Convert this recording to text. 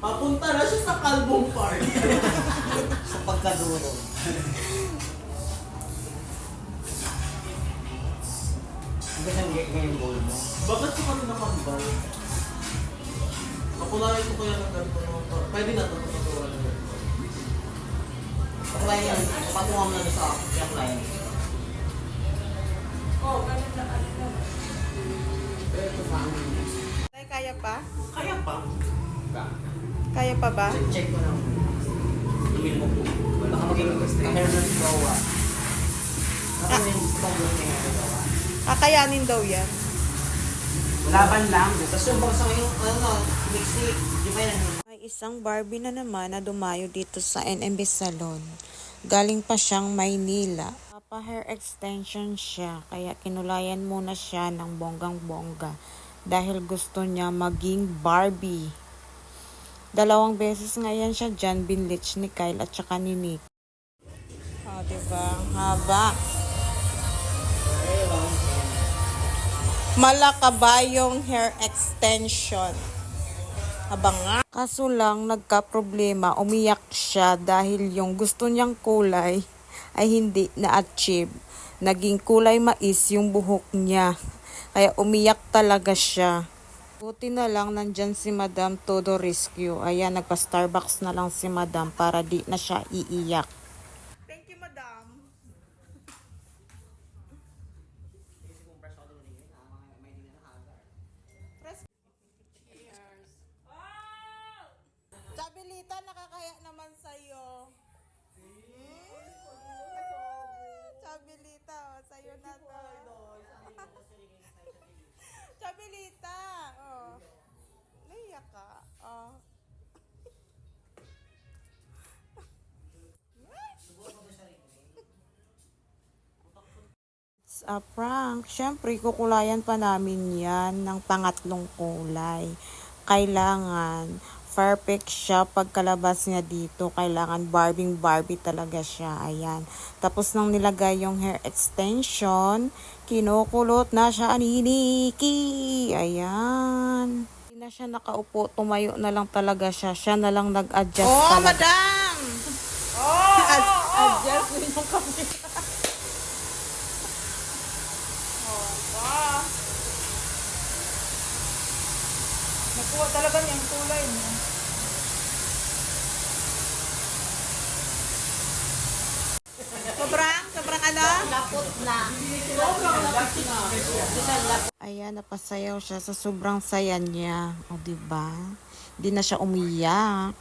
Papunta na siya sa Kalbong Park. Sa pagkaduro. Ang ganda ng goal mo. Bakit sa kanina kambal? Kapulayan ko kaya ng ganito. Pwede na ito natutuwa na ganito. Pakulay yan. Patungan mo na sa apply. Ito pa. Tay, kaya pa? Kaya pa. Kaya pa ba? Check ko lang. Tumil mo po. Baka maging hair na gawa. Baka may problem na hair na gawa. Kakayanin daw yan. Laban lang. Tapos yung bangsa ngayon, mixi, di ba yan? May isang Barbie na naman na dumayo dito sa NMB Salon. Galing pa siyang Maynila. Papa-hair extension siya, kaya kinulayan muna siya ng bonggang-bongga dahil gusto niya maging Barbie. 2 beses nga yan siya dyan binlitch ni Kyle at saka ni Nick. O, diba? Haba. Malakabayong hair extension. Haba nga. Kaso lang, nagka-problema, umiyak siya dahil yung gusto niyang kulay ay hindi na-achieve. Naging kulay mais yung buhok niya. Kaya umiyak talaga siya. Buti na lang nandyan si Madam Todo Rescue. Ayan, nagpa-Starbucks na lang si Madam para di na siya iiyak. Thank you, Madam. Chabilita, nakakaya naman sa'yo. Chabilita, sa'yo na to. Chabilita, oh. Naiyak ka, oh. It's a prank. Siyempre, kukulayan pa namin yan ng pangatlong kulay. Kailangan perfect siya pagkalabas niya dito. Kailangan Barbie talaga siya. Ayan. Tapos nang nilagay yung hair extension, kinukulot na siya ni Nikki. Ayan. Hindi na siya nakaupo. Tumayo na lang talaga siya. Siya na lang nag-adjust talaga. Madam! Adjust mo yung kamera. Nakuha talaga niya yung kulay mo. Sobrang ano? Lapot na. Ayan, napasayaw siya sa sobrang saya niya. O, diba? Hindi na siya umiyak.